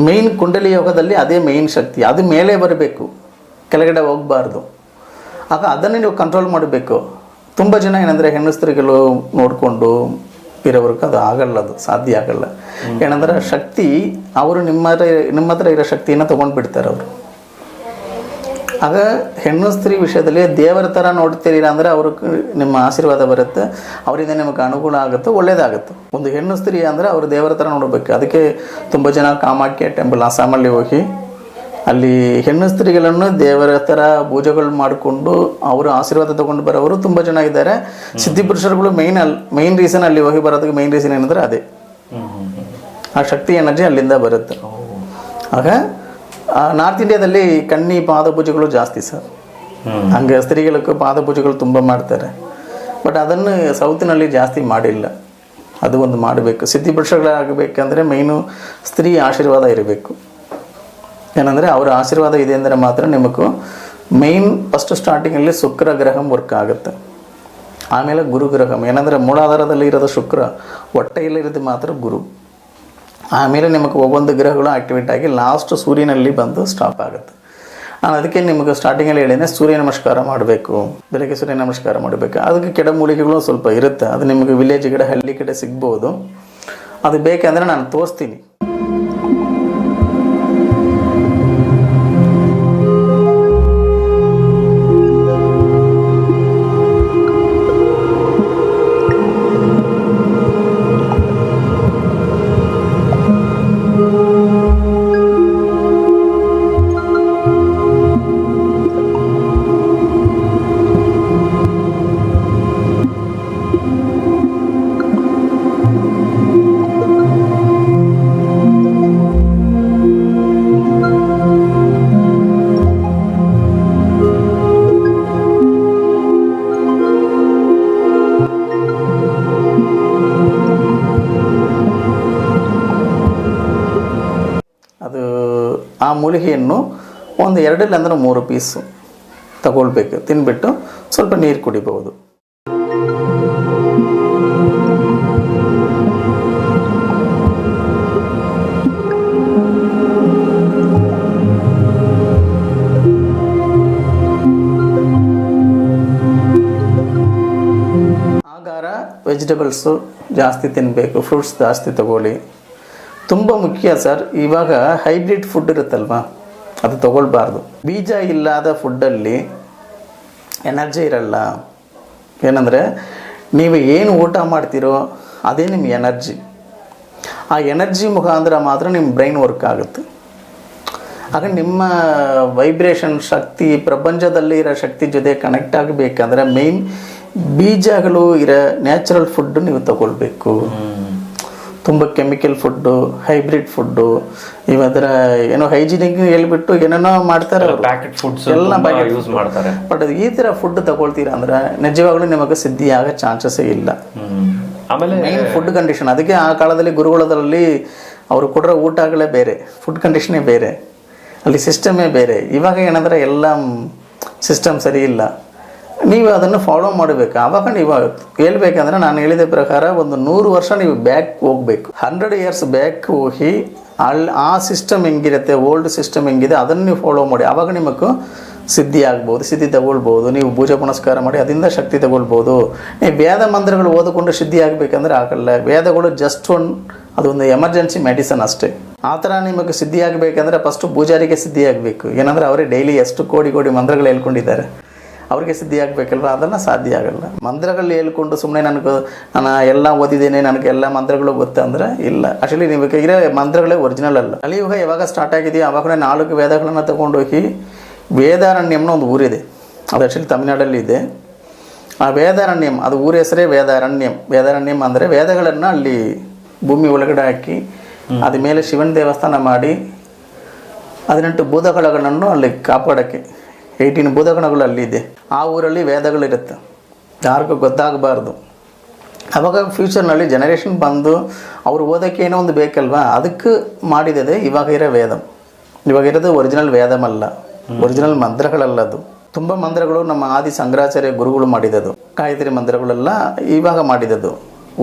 ಮೈನ್ ಕುಂಡಲಿ ಯೋಗದಲ್ಲಿ ಅದೇ ಮೈನ್ ಶಕ್ತಿ. ಅದು ಮೇಲೆ ಬರಬೇಕು, ಕೆಳಗಡೆ ಹೋಗಬಾರ್ದು. ಆಗ ಅದನ್ನು ನೀವು ಕಂಟ್ರೋಲ್ ಮಾಡಬೇಕು. ತುಂಬ ಜನ ಏನಂದರೆ ಹೆಣ್ಣಸ್ತ್ರೀಗಳು ನೋಡಿಕೊಂಡು ಇರೋವ್ರಿಗೆ ಅದು ಆಗಲ್ಲ, ಅದು ಸಾಧ್ಯ ಆಗಲ್ಲ. ಏನಂದ್ರೆ ಶಕ್ತಿ ಅವರು ನಿಮ್ಮ ಹತ್ರ ಇರೋ ಶಕ್ತಿಯನ್ನು ತೊಗೊಂಡು ಬಿಡ್ತಾರೆ ಅವರು. ಆಗ ಹೆಣ್ಣು ಸ್ತ್ರೀ ವಿಷಯದಲ್ಲಿ ದೇವರ ಥರ ನೋಡ್ತೀರಿಲ್ಲ ಅಂದರೆ ಅವ್ರಿಗೆ ನಿಮ್ಮ ಆಶೀರ್ವಾದ ಬರುತ್ತೆ, ಅವರಿಂದ ನಿಮಗೆ ಅನುಕೂಲ ಆಗುತ್ತೆ, ಒಳ್ಳೇದಾಗುತ್ತೆ. ಒಂದು ಹೆಣ್ಣು ಸ್ತ್ರೀ ಅಂದರೆ ಅವರು ದೇವರ ಥರ ನೋಡಬೇಕು. ಅದಕ್ಕೆ ತುಂಬ ಜನ ಕಾಮಾಖ್ಯ ಟೆಂಪಲ್ ಅಸ್ಸಾಮಲ್ಲಿ ಹೋಗಿ ಅಲ್ಲಿ ಹೆಣ್ಣು ಸ್ತ್ರೀಗಳನ್ನು ದೇವರ ಥರ ಪೂಜೆಗಳು ಮಾಡಿಕೊಂಡು ಅವರು ಆಶೀರ್ವಾದ ತೊಗೊಂಡು ಬರೋರು ತುಂಬ ಜನ ಇದ್ದಾರೆ. ಸಿದ್ಧಿಪುರುಷರುಗಳು ಮೈನ್ ರೀಸನ್ ಅಲ್ಲಿ ಹೋಗಿ ಬರೋದಕ್ಕೆ ಮೈನ್ ರೀಸನ್ ಏನಂದರೆ ಅದೇ ಆ ಶಕ್ತಿ ಎನರ್ಜಿ ಅಲ್ಲಿಂದ ಬರುತ್ತೆ. ಆಗ ನಾರ್ತ್ ಇಂಡಿಯಾದಲ್ಲಿ ಕಣ್ಣಿ ಪಾದ ಪೂಜೆಗಳು ಜಾಸ್ತಿ ಸರ್. ಹಂಗೆ ಸ್ತ್ರೀಗಳಿಗೆ ಪಾದ ಪೂಜೆಗಳು ತುಂಬ ಮಾಡ್ತಾರೆ. ಬಟ್ ಅದನ್ನು ಸೌತಿನಲ್ಲಿ ಜಾಸ್ತಿ ಮಾಡಿಲ್ಲ. ಅದು ಒಂದು ಮಾಡಬೇಕು. ಸಿದ್ಧಿಪುರುಷಗಳಾಗಬೇಕಂದ್ರೆ ಮೈನು ಸ್ತ್ರೀ ಆಶೀರ್ವಾದ ಇರಬೇಕು. ಏನಂದರೆ ಅವರ ಆಶೀರ್ವಾದ ಇದೆ ಅಂದರೆ ಮಾತ್ರ ನಿಮಗೂ ಮೈನ್ ಫಸ್ಟ್ ಸ್ಟಾರ್ಟಿಂಗಲ್ಲಿ ಶುಕ್ರ ಗ್ರಹಂ ವರ್ಕ್ ಆಗುತ್ತೆ. ಆಮೇಲೆ ಗುರು ಗ್ರಹಂ. ಏನಂದರೆ ಮೂಲಾಧಾರದಲ್ಲಿ ಇರೋದು ಶುಕ್ರ, ಹೊಟ್ಟೆಯಲ್ಲಿರೋದು ಮಾತ್ರ ಗುರು. ಆಮೇಲೆ ನಿಮಗೆ ಒவ்வೊಂದು ಗ್ರಹಗಳು ಆಕ್ಟಿವೇಟ್ ಆಗಿ ಲಾಸ್ಟ್ ಸೂರ್ಯನಲ್ಲಿ ಬಂದು ಸ್ಟಾಪ್ ಆಗುತ್ತೆ. ನಾನು ಅದಕ್ಕೆ ನಿಮಗೆ ಸ್ಟಾರ್ಟಿಂಗಲ್ಲಿ ಹೇಳಿದೆ, ಸೂರ್ಯ ನಮಸ್ಕಾರ ಮಾಡಬೇಕು, ಬೆಳಗ್ಗೆ ಸೂರ್ಯ ನಮಸ್ಕಾರ ಮಾಡಬೇಕು. ಅದಕ್ಕೆ ಗಿಡಮೂಲಿಕೆಗಳು ಸ್ವಲ್ಪ ಇರುತ್ತೆ, ಅದು ನಿಮಗೆ ವಿಲೇಜ್ ಕಡೆ ಹಳ್ಳಿ ಕಡೆ ಸಿಗ್ಬೋದು. ಅದು ಬೇಕಂದರೆ ನಾನು ತೋರಿಸ್ತೀನಿ. ಆ ಮೂಲಿಕೆಯನ್ನು ಒಂದು 2-3 ಪೀಸು ತಗೊಳ್ಬೇಕು. ತಿನ್ಬಿಟ್ಟು ಸ್ವಲ್ಪ ನೀರು ಕುಡಿಬಹುದು. ಆಹಾರ ವೆಜಿಟೇಬಲ್ಸು ಜಾಸ್ತಿ ತಿನ್ನಬೇಕು, ಫ್ರೂಟ್ಸ್ ಜಾಸ್ತಿ ತಗೊಳ್ಳಿ. ತುಂಬ ಮುಖ್ಯ ಸರ್. ಇವಾಗ ಹೈಬ್ರಿಡ್ ಫುಡ್ ಇರುತ್ತಲ್ವ, ಅದು ತಗೊಳ್ಬಾರ್ದು. ಬೀಜ ಇಲ್ಲದ ಫುಡ್ಡಲ್ಲಿ ಎನರ್ಜಿ ಇರಲ್ಲ. ಏನಂದರೆ ನೀವು ಏನು ಊಟ ಮಾಡ್ತೀರೋ ಅದೇ ನಿಮ್ಮ ಎನರ್ಜಿ. ಆ ಎನರ್ಜಿ ಮುಖಾಂತರ ಮಾತ್ರ ನಿಮ್ಮ ಬ್ರೈನ್ ವರ್ಕ್ ಆಗುತ್ತೆ. ಆಗ ನಿಮ್ಮ ವೈಬ್ರೇಷನ್ ಶಕ್ತಿ ಪ್ರಪಂಚದಲ್ಲಿ ಇರೋ ಶಕ್ತಿ ಜೊತೆ ಕನೆಕ್ಟ್ ಆಗಬೇಕಂದ್ರೆ ಮೇನ್ ಬೀಜಗಳು ಇರೋ ನ್ಯಾಚುರಲ್ ಫುಡ್ಡು ನೀವು ತಗೊಳ್ಬೇಕು. ತುಂಬ ಕೆಮಿಕಲ್ ಫುಡ್ಡು, ಹೈಬ್ರಿಡ್ ಫುಡ್ಡು, ಇವದರ ಏನೋ ಹೈಜಿನಿಕ್ ಹೇಳ್ಬಿಟ್ಟು ಏನೇನೋ ಮಾಡ್ತಾರೆ ಅವರು, ಪ್ಯಾಕೆಟ್ ಫುಡ್ಸ್ ಎಲ್ಲ ಯೂಸ್ ಮಾಡ್ತಾರೆ. ಬಟ್ ಈ ಥರ ಫುಡ್ ತಗೊಳ್ತೀರಾ ಅಂದ್ರೆ ನಿಜವಾಗ್ಲೂ ನಿಮಗೆ ಸಿದ್ಧಿ ಆಗೋ ಚಾನ್ಸಸ್ಸೇ ಇಲ್ಲ. ಆಮೇಲೆ ಮೇನ್ ಫುಡ್ ಕಂಡೀಷನ್. ಅದಕ್ಕೆ ಆ ಕಾಲದಲ್ಲಿ ಗುರುಗಳದಲ್ಲಿ ಅವರು ಕೊಡೋ ಊಟಗಳೇ ಬೇರೆ, ಫುಡ್ ಕಂಡೀಷನೇ ಬೇರೆ, ಅಲ್ಲಿ ಸಿಸ್ಟಮೇ ಬೇರೆ. ಇವಾಗ ಏನಂದರೆ ಎಲ್ಲ ಸಿಸ್ಟಮ್ ಸರಿ ಇಲ್ಲ. ನೀವು ಅದನ್ನು ಫಾಲೋ ಮಾಡಬೇಕು. ಆವಾಗ ನೀವು ಹೇಳ್ಬೇಕಂದ್ರೆ ನಾನು ಹೇಳಿದ ಪ್ರಕಾರ ಒಂದು 100 ವರ್ಷ ನೀವು ಬ್ಯಾಕ್ ಹೋಗಬೇಕು. 100 years ಬ್ಯಾಕ್ ಹೋಗಿ ಆ ಸಿಸ್ಟಮ್ ಹೆಂಗಿರುತ್ತೆ, ಓಲ್ಡ್ ಸಿಸ್ಟಮ್ ಹೆಂಗಿದೆ ಅದನ್ನು ನೀವು ಫಾಲೋ ಮಾಡಿ. ಆವಾಗ ನಿಮಗೆ ಸಿದ್ಧಿ ಆಗ್ಬೋದು, ಸಿದ್ಧಿ ತಗೊಳ್ಬೋದು. ನೀವು ಪೂಜೆ ಪುನಸ್ಕಾರ ಮಾಡಿ ಅದರಿಂದ ಶಕ್ತಿ ತಗೊಳ್ಬೋದು. ನೀವು ವೇದ ಮಂತ್ರಗಳು ಓದಿಕೊಂಡು ಸಿದ್ಧಿ ಆಗಬೇಕಂದ್ರೆ ಆಗಲ್ಲ. ವೇದಗಳು ಜಸ್ಟ್ ಅದೊಂದು ಎಮರ್ಜೆನ್ಸಿ ಮೆಡಿಸನ್ ಅಷ್ಟೇ. ಆ ಥರ ನಿಮಗೆ ಸಿದ್ಧಿ ಆಗಬೇಕಂದ್ರೆ ಫಸ್ಟು ಪೂಜಾರಿಗೆ ಸಿದ್ಧಿ ಆಗಬೇಕು. ಏನಂದರೆ ಅವರೇ ಡೈಲಿ ಎಷ್ಟು ಕೋಟಿ ಮಂತ್ರಗಳು ಹೇಳ್ಕೊಂಡಿದ್ದಾರೆ. ಅವ್ರಿಗೆ ಸಿದ್ಧಿ ಆಗಬೇಕಲ್ವ, ಅದನ್ನು ಸಾಧ್ಯ ಆಗಲ್ಲ. ಮಂತ್ರಗಳಲ್ಲಿ ಹೇಳ್ಕೊಂಡು ಸುಮ್ಮನೆ ನಾನು ಎಲ್ಲ ಓದಿದ್ದೇನೆ, ನನಗೆ ಎಲ್ಲ ಮಂತ್ರಗಳು ಗೊತ್ತು ಅಂದರೆ ಇಲ್ಲ. ಆ್ಯಕ್ಚುಲಿ ನೀವು ಇರೋ ಮಂತ್ರಗಳೇ ಒರಿಜಿನಲ್ ಅಲ್ಲ. ಕಲಿಯುಗ ಯಾವಾಗ ಸ್ಟಾರ್ಟ್ ಆಗಿದೆಯೋ ಆವಾಗಲೇ 4 ವೇದಗಳನ್ನು ತಗೊಂಡೋಗಿ ವೇದಾರಣ್ಯಂನ ಒಂದು ಊರಿದೆ, ಅದು ಆ್ಯಕ್ಚುಲಿ ತಮಿಳ್ನಾಡಲ್ಲಿ ಇದೆ. ಆ ವೇದಾರಣ್ಯಂ, ಅದು ಊರ ಹೆಸರೇ ವೇದಾರಣ್ಯಂ. ವೇದಾರಣ್ಯಂ ಅಂದರೆ ವೇದಗಳನ್ನು ಅಲ್ಲಿ ಭೂಮಿ ಒಳಗಡೆ ಹಾಕಿ ಅದ ಮೇಲೆ ಶಿವನ ದೇವಸ್ಥಾನ ಮಾಡಿ 18 ಭೂತಗಣಗಳನ್ನು ಅಲ್ಲಿ ಕಾಪಾಡೋಕ್ಕೆ 18 ಭೂತಗಣಗಳು ಅಲ್ಲಿದೆ. ಆ ಊರಲ್ಲಿ ವೇದಗಳಿರುತ್ತೆ, ಯಾರಿಗೂ ಗೊತ್ತಾಗಬಾರ್ದು. ಆವಾಗ ಫ್ಯೂಚರ್ನಲ್ಲಿ ಜನರೇಷನ್ ಬಂದು ಅವ್ರು ಓದೋಕ್ಕೆ ಏನೋ ಒಂದು ಬೇಕಲ್ವಾ, ಅದಕ್ಕೆ ಮಾಡಿದೆ ಇವಾಗ ಇರೋ ವೇದಂ. ಇವಾಗ ಇರೋದು ಒರಿಜಿನಲ್ ವೇದಮಲ್ಲ, ಒರಿಜಿನಲ್ ಮಂತ್ರಗಳಲ್ಲ. ಅದು ತುಂಬ ಮಂತ್ರಗಳು ನಮ್ಮ ಆದಿ ಶಂಕರಾಚಾರ್ಯ ಗುರುಗಳು ಮಾಡಿದ್ದು, ಗಾಯತ್ರಿ ಮಂತ್ರಗಳೆಲ್ಲ ಇವಾಗ ಮಾಡಿದ್ದು.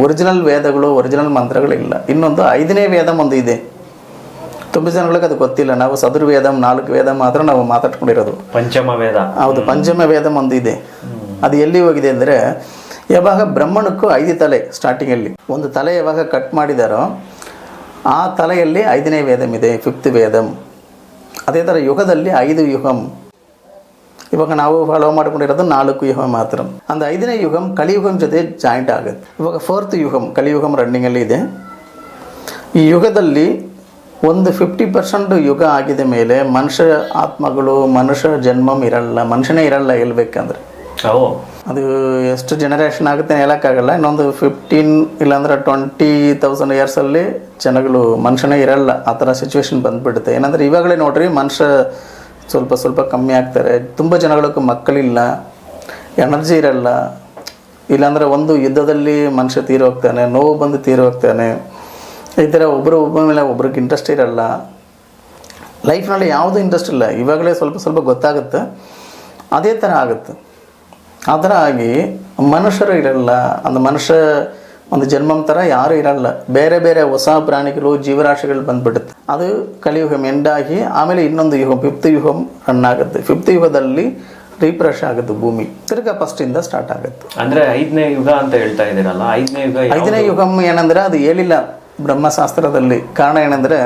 ಒರಿಜಿನಲ್ ವೇದಗಳು, ಒರಿಜಿನಲ್ ಮಂತ್ರಗಳಿಲ್ಲ. ಇನ್ನೊಂದು 5ನೇ ವೇದಂ ಒಂದು ಇದೆ, ತುಂಬ ಜನಗಳಿಗೆ ಅದು ಗೊತ್ತಿಲ್ಲ. ನಾವು ಚತುರ್ವೇದಂ 4 ವೇದ ಮಾತ್ರ ನಾವು ಮಾತಾಡ್ಕೊಂಡಿರೋದು. ಪಂಚಮ ವೇದ, ಹೌದು, ಪಂಚಮ ವೇದಂ ಒಂದು ಇದೆ. ಅದು ಎಲ್ಲಿ ಹೋಗಿದೆ ಅಂದರೆ, ಯಾವಾಗ ಬ್ರಹ್ಮಣಕ್ಕೂ 5 ತಲೆ ಸ್ಟಾರ್ಟಿಂಗಲ್ಲಿ, ಒಂದು ತಲೆ ಯಾವಾಗ ಕಟ್ ಮಾಡಿದಾರೋ ಆ ತಲೆಯಲ್ಲಿ 5ನೇ ವೇದಂ ಇದೆ, 5th ವೇದಂ. ಅದೇ ಥರ ಯುಗದಲ್ಲಿ 5 ಯುಗಂ. ಇವಾಗ ನಾವು ಫಾಲೋ ಮಾಡ್ಕೊಂಡಿರೋದು 4 ಯುಗ ಮಾತ್ರ. ಅಂದ 5ನೇ ಯುಗಂ ಕಲಿಯುಗಂ ಜೊತೆ ಜಾಯಿಂಟ್ ಆಗುತ್ತೆ. ಇವಾಗ 4th ಯುಗಂ ಕಲಿಯುಗಂ ರನ್ನಿಂಗಲ್ಲಿ ಇದೆ. ಈ ಯುಗದಲ್ಲಿ ಒಂದು 50% ಯುಗ ಆಗಿದ ಮೇಲೆ ಮನುಷ್ಯ ಆತ್ಮಗಳು, ಮನುಷ್ಯ ಜನ್ಮಂ ಇರಲ್ಲ, ಮನುಷ್ಯನೇ ಇರಲ್ಲ ಹೇಳ್ಬೇಕಂದ್ರೆ. ಅದು ಎಷ್ಟು ಜನರೇಷನ್ ಆಗುತ್ತೆ ಹೇಳೋಕ್ಕಾಗಲ್ಲ. ಇನ್ನೊಂದು 15 ಇಲ್ಲಾಂದ್ರೆ 20,000 ಇಯರ್ಸಲ್ಲಿ ಜನಗಳು ಮನುಷ್ಯನೇ ಇರಲ್ಲ, ಆ ಥರ ಸಿಚುವೇಶನ್ ಬಂದುಬಿಡುತ್ತೆ. ಏನಂದರೆ ಇವಾಗಲೇ ನೋಡ್ರಿ, ಮನುಷ್ಯ ಸ್ವಲ್ಪ ಕಮ್ಮಿ ಆಗ್ತಾರೆ. ತುಂಬ ಜನಗಳಿಗೆ ಮಕ್ಕಳಿಲ್ಲ, ಎನರ್ಜಿ ಇರಲ್ಲ. ಇಲ್ಲಾಂದರೆ ಒಂದು ಯುದ್ಧದಲ್ಲಿ ಮನುಷ್ಯ ತೀರೋಗ್ತಾನೆ, ನೋವು ಬಂದು ತೀರೋಗ್ತಾನೆ. ಈ ಥರ ಒಬ್ಬರ ಮೇಲೆ ಒಬ್ರಿಗೆ ಇಂಟ್ರೆಸ್ಟ್ ಇರಲ್ಲ. ಲೈಫ್ನಲ್ಲಿ ಯಾವುದೂ ಇಂಟ್ರೆಸ್ಟ್ ಇಲ್ಲ. ಇವಾಗಲೇ ಸ್ವಲ್ಪ ಗೊತ್ತಾಗುತ್ತೆ, ಅದೇ ಥರ ಆಗುತ್ತೆ. ಆ ಥರ ಆಗಿ ಮನುಷ್ಯರು ಇರಲ್ಲ. ಒಂದು ಮನುಷ್ಯ ಒಂದು ಜನ್ಮಂ ಥರ ಯಾರೂ ಇರಲ್ಲ. ಬೇರೆ ಬೇರೆ ಹೊಸ ಪ್ರಾಣಿಗಳು, ಜೀವರಾಶಿಗಳು ಬಂದುಬಿಡುತ್ತೆ. ಅದು ಕಲಿಯುಗಂ ಎಂಡಾಗಿ ಆಮೇಲೆ ಇನ್ನೊಂದು ಯುಗಂ 5th ಯುಗಂ ರನ್ ಆಗುತ್ತೆ. 5th ಯುಗದಲ್ಲಿ ರೀಫ್ರೆಶ್ ಆಗುತ್ತೆ ಭೂಮಿ, ತಿರ್ಗಾ ಫಸ್ಟಿಂದ ಸ್ಟಾರ್ಟ್ ಆಗುತ್ತೆ. ಅಂದರೆ 5ನೇ ಯುಗ ಅಂತ ಹೇಳ್ತಾ ಇದ್ದೀರಲ್ಲ, 5ನೇ ಯುಗಂ ಏನಂದರೆ ಅದು ಹೇಳಿಲ್ಲ ಬ್ರಹ್ಮಶಾಸ್ತ್ರದಲ್ಲಿ. ಕಾರಣ ಏನಂದರೆ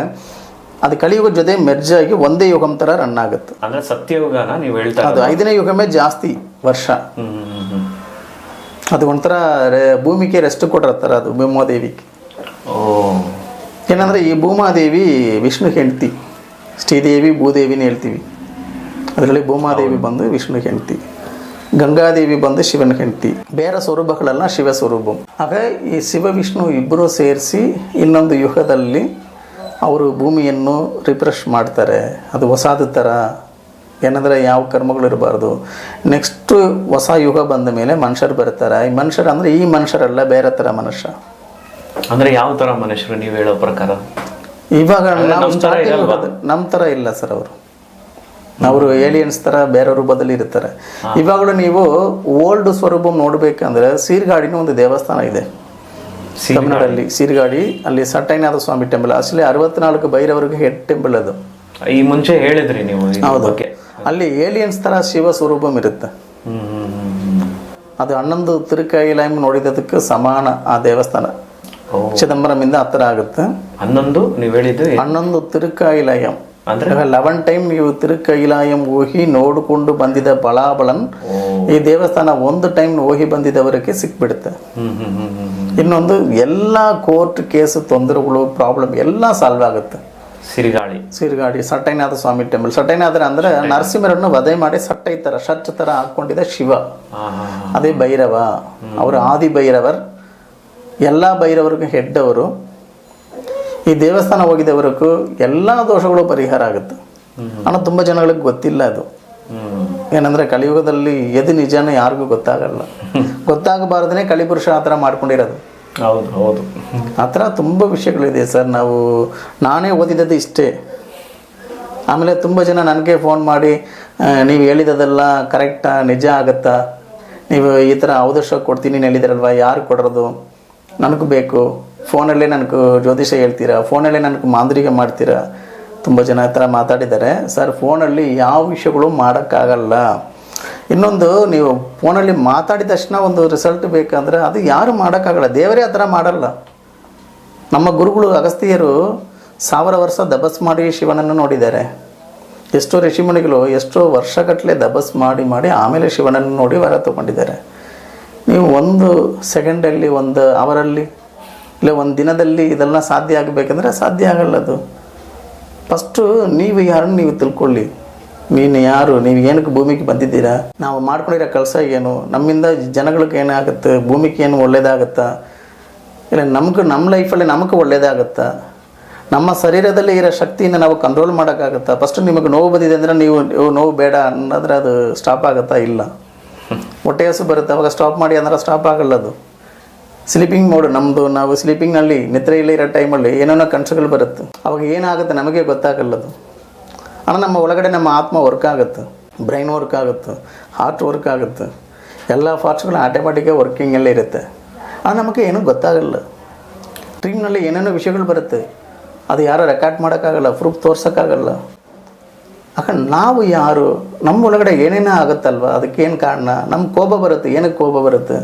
ಅದು ಕಲಿಯುಗ ಜೊತೆ ಮೆರ್ಜ್ ಆಗಿ ಒಂದೇ ಯುಗಂ ಥರ ರನ್ ಆಗುತ್ತೆ. ಅಂದರೆ ಸತ್ಯಯುಗನ ನೀವು ಹೇಳ್ತಾ ಅದು 5ನೇ ಯುಗಮೇ ಜಾಸ್ತಿ ವರ್ಷ. ಅದು ಒಂಥರ ಭೂಮಿಗೆ ರೆಸ್ಟ್ ಕೊಟ್ಟಿರ್ತಾರೆ, ಅದು ಭೂಮಾದೇವಿಗೆ. ಏನಂದರೆ ಈ ಭೂಮಾದೇವಿ ವಿಷ್ಣು ಹೆಂಡ್ತಿ, ಶ್ರೀದೇವಿ ಭೂದೇವಿನ ಹೇಳ್ತೀವಿ. ಅದರಲ್ಲಿ ಭೂಮಾದೇವಿ ಬಂದು ವಿಷ್ಣು ಹೆಂಡ್ತಿ, ಗಂಗಾದೇವಿ ಬಂದು ಶಿವನ ಹೆಂಡ್ತಿ. ಬೇರೆ ಸ್ವರೂಪಗಳೆಲ್ಲ ಶಿವ ಸ್ವರೂಪ. ಆಗ ಈ ಶಿವ ವಿಷ್ಣು ಇಬ್ಬರು ಸೇರಿಸಿ ಇನ್ನೊಂದು ಯುಗದಲ್ಲಿ ಅವರು ಭೂಮಿಯನ್ನು ರಿಫ್ರೆಶ್ ಮಾಡ್ತಾರೆ. ಅದು ಹೊಸದು ಥರ. ಏನಂದರೆ ಯಾವ ಕರ್ಮಗಳು ಇರಬಾರ್ದು. ನೆಕ್ಸ್ಟು ಹೊಸ ಯುಗ ಬಂದ ಮೇಲೆ ಮನುಷ್ಯರು ಬರ್ತಾರೆ. ಈ ಮನುಷ್ಯರು ಅಂದರೆ ಈ ಮನುಷ್ಯರಲ್ಲ, ಬೇರೆ ಥರ ಮನುಷ್ಯ. ಅಂದರೆ ಯಾವ ಥರ ಮನುಷ್ಯರು ನೀವು ಹೇಳೋ ಪ್ರಕಾರ? ಇವಾಗ ನಮ್ಮ ಥರ ಇಲ್ಲ ಸರ್. ಅವರು ಏಲಿಯನ್ಸ್ ಥರ ಬೇರೆ ರೂಪದಲ್ಲಿ ಇರ್ತಾರೆ. ಇವಾಗಲೂ ನೀವು ಓಲ್ಡ್ ಸ್ವರೂಪ ನೋಡಬೇಕಂದ್ರೆ ಸೀರ್ಗಾಡಿನ ಒಂದು ದೇವಸ್ಥಾನ ಇದೆ ತಮಿಳ್ನಾಡಲ್ಲಿ. ಸೀರ್ಗಾಡಿ ಅಲ್ಲಿ ಸಟ್ಟೈನಾಥ ಸ್ವಾಮಿ ಟೆಂಪಲ್. ಅಸಲಿ 64 ಭೈರವರಿಗೆ ಹೆಡ್ ಟೆಂಪಲ್ ಅದು. ಈ ಮುಂಚೆ ಹೇಳಿದ್ರಿ ನೀವು. ಹೌದು, ಅಲ್ಲಿ ಏಲಿಯನ್ಸ್ ಥರ ಶಿವ ಸ್ವರೂಪಂ ಇರುತ್ತೆ. ಅದು 11 ತಿರುಕೈಲಾಯಂ ನೋಡಿದ್ದಕ್ಕೆ ಸಮಾನ ಆ ದೇವಸ್ಥಾನ. ಚಿದಂಬರಮಿಂದ ಹತ್ತಿರ ಆಗುತ್ತೆ. 11 ನೀವು ಹೇಳಿದ್ದು 11 ತಿರುಕೈಲಾಯಂ ಅಂದರೆ 11 ಟೈಮ್ ನೀವು ತಿರುಕೈಲಾಯಂ ಹೋಗಿ ನೋಡಿಕೊಂಡು ಬಂದಿದ್ದ ಬಲಾಬಲನ್ ಈ ದೇವಸ್ಥಾನ ಒಂದು ಟೈಮ್ ಹೋಗಿ ಬಂದಿದ್ದವರಿಗೆ ಸಿಕ್ಬಿಡುತ್ತೆ. ಇನ್ನೊಂದು ಎಲ್ಲ ಕೋರ್ಟ್ ಕೇಸು ತೊಂದರೆಗಳು, ಪ್ರಾಬ್ಲಮ್ ಎಲ್ಲ ಸಾಲ್ವ್ ಆಗುತ್ತೆ. ಸಿರ್ಗಾಡಿ ಸಟ್ಟೈನಾಥ ಸ್ವಾಮಿ ಟೆಂಪಲ್. ಸಟ್ಟೈನಾಥರ ಅಂದರೆ ನರಸಿಂಹರನ್ನು ವಧೆ ಮಾಡಿ ಸಟ್ಟೈ ಥರ ಶರ್ಟ್ ಥರ ಹಾಕ್ಕೊಂಡಿದ್ದ ಶಿವ, ಅದೇ ಭೈರವ. ಅವರು ಆದಿ ಭೈರವರ್, ಎಲ್ಲ ಭೈರವರಿಗೂ ಹೆಡ್ ಅವರು. ಈ ದೇವಸ್ಥಾನ ಹೋಗಿದವರಿಗೂ ಎಲ್ಲ ದೋಷಗಳು ಪರಿಹಾರ ಆಗುತ್ತೆ. ஆனால் ತುಂಬ ಜನಗಳಿಗೆ ಗೊತ್ತಿಲ್ಲ ಅದು. ಏನಂದರೆ ಕಲಿಯುಗದಲ್ಲಿ ಎದು ನಿಜಾನ ಯಾರಿಗೂ ಗೊತ್ತಾಗಲ್ಲ. ಗೊತ್ತಾಗಬಾರ್ದೇ ಕಲಿಪುರುಷ ಆ ಥರ ಮಾಡ್ಕೊಂಡಿರೋದು. ಹೌದು ಹೌದು, ಆ ಥರ ತುಂಬ ವಿಷಯಗಳಿದೆ ಸರ್. ನಾನೇ ಓದಿದ್ದು ಇಷ್ಟೇ. ಆಮೇಲೆ ತುಂಬ ಜನ ನನಗೆ ಫೋನ್ ಮಾಡಿ ನೀವು ಹೇಳಿದ್ದೆಲ್ಲ ಕರೆಕ್ಟಾ, ನಿಜ ಆಗುತ್ತಾ, ನೀವು ಈ ಥರ ಅವಕಾಶ ಕೊಡ್ತೀನಿ ನೀನು ಹೇಳಿದಿರಲ್ವ, ಯಾರು ಕೊಡೋದು, ನನಗೂ ಬೇಕು, ಫೋನಲ್ಲೇ ನನಗೆ ಜ್ಯೋತಿಷ ಹೇಳ್ತೀರಾ, ಫೋನಲ್ಲೇ ನನಗೆ ಮಾಂತ್ರಿಕ ಮಾಡ್ತೀರಾ. ತುಂಬ ಜನ ಆ ಥರ ಮಾತಾಡಿದ್ದಾರೆ. ಸರ್, ಫೋನಲ್ಲಿ ಯಾವ ವಿಷಯಗಳು ಮಾಡೋಕ್ಕಾಗಲ್ಲ. ಇನ್ನೊಂದು, ನೀವು ಫೋನಲ್ಲಿ ಮಾತಾಡಿದ ತಕ್ಷಣ ಒಂದು ರಿಸಲ್ಟ್ ಬೇಕಂದ್ರೆ ಅದು ಯಾರು ಮಾಡೋಕ್ಕಾಗಲ್ಲ. ದೇವರೇ ಆ ಥರ ಮಾಡಲ್ಲ. ನಮ್ಮ ಗುರುಗಳು ಅಗಸ್ತ್ಯರು 1000 ವರ್ಷ ತಪಸ್ ಮಾಡಿ ಶಿವನನ್ನು ನೋಡಿದ್ದಾರೆ. ಎಷ್ಟೋ ಋಷಿಮುನಿಗಳು ಎಷ್ಟೋ ವರ್ಷಗಟ್ಟಲೆ ತಪಸ್ ಮಾಡಿ ಆಮೇಲೆ ಶಿವನನ್ನು ನೋಡಿ ವರ ತಗೊಂಡಿದ್ದಾರೆ. ನೀವು ಒಂದು ಸೆಕೆಂಡಲ್ಲಿ, ಒಂದು ಅವರಲ್ಲಿ, ಇಲ್ಲ ಒಂದು ದಿನದಲ್ಲಿ ಇದೆಲ್ಲ ಸಾಧ್ಯ ಆಗಬೇಕಂದ್ರೆ ಸಾಧ್ಯ ಆಗಲ್ಲ. ಅದು ಫಸ್ಟು ನೀವು ಯಾರನ್ನು ನೀವು ತಿಳ್ಕೊಳ್ಳಿ. ನೀನು ಯಾರು, ನೀವು ಏನಕ್ಕೆ ಭೂಮಿಗೆ ಬಂದಿದ್ದೀರಾ, ನಾವು ಮಾಡ್ಕೊಂಡಿರೋ ಕೆಲಸ ಏನು, ನಮ್ಮಿಂದ ಜನಗಳಿಗೆ ಏನಾಗುತ್ತೆ, ಭೂಮಿಗೆ ಏನು ಒಳ್ಳೇದಾಗುತ್ತಾ, ಇಲ್ಲ ನಮ್ಮ ಲೈಫಲ್ಲಿ ನಮಗೆ ಒಳ್ಳೇದಾಗುತ್ತಾ, ನಮ್ಮ ಶರೀರದಲ್ಲಿ ಇರೋ ಶಕ್ತಿಯನ್ನು ನಾವು ಕಂಟ್ರೋಲ್ ಮಾಡೋಕ್ಕಾಗುತ್ತಾ. ಫಸ್ಟ್ ನಿಮಗೆ ನೋವು ಬಂದಿದೆ ಅಂದರೆ ನೀವು ನೋವು ಬೇಡ ಅನ್ನೋದ್ರೆ ಅದು ಸ್ಟಾಪ್ ಆಗುತ್ತಾ? ಇಲ್ಲ. ಹೊಟ್ಟೆ ಹಸು ಬರುತ್ತೆ, ಅವಾಗ ಸ್ಟಾಪ್ ಮಾಡಿ ಅಂದ್ರೆ ಸ್ಟಾಪ್ ಆಗಲ್ಲ. ಅದು ಸ್ಲೀಪಿಂಗ್ ಮೋಡ್ ನಮ್ಮದು. ನಾವು ಸ್ಲೀಪಿಂಗ್ನಲ್ಲಿ ನಿದ್ರೆಯಲ್ಲಿ ಇರೋ ಟೈಮಲ್ಲಿ ಏನೇನೋ ಕನಸುಗಳು ಬರುತ್ತೆ, ಅವಾಗ ಏನಾಗುತ್ತೆ ನಮಗೆ ಗೊತ್ತಾಗಲ್ಲದು. ஆனால் ನಮ್ಮ ಒಳಗಡೆ ನಮ್ಮ ಆತ್ಮ ವರ್ಕ್ ಆಗುತ್ತೆ, ಬ್ರೈನ್ ವರ್ಕ್ ಆಗುತ್ತೆ, ಹಾರ್ಟ್ ವರ್ಕ್ ಆಗುತ್ತೆ, ಎಲ್ಲ ಪಾರ್ಟ್ಸ್ಗಳು ಆಟೋಮೆಟಿಕ್ಕಾಗಿ ವರ್ಕಿಂಗಲ್ಲೇ ಇರುತ್ತೆ. ஆனால் ನಮಗೆ ಏನೂ ಗೊತ್ತಾಗಲ್ಲ. ಡ್ರೀಮ್ನಲ್ಲಿ ಏನೇನೋ ವಿಷಯಗಳು ಬರುತ್ತೆ, ಅದು ಯಾರೂ ರೆಕಾರ್ಡ್ ಮಾಡೋಕ್ಕಾಗಲ್ಲ, ಪ್ರೂಫ್ ತೋರ್ಸೋಕ್ಕಾಗಲ್ಲ. ಯಾಕಂದ್ರೆ ನಾವು ಯಾರು, ನಮ್ಮ ಒಳಗಡೆ ಏನೇನೋ ಆಗುತ್ತಲ್ವ, ಅದಕ್ಕೇನು ಕಾರಣ? ನಮ್ಮ ಕೋಪ ಬರುತ್ತೆ, ಏನಕ್ಕೆ ಕೋಪ ಬರುತ್ತೆ,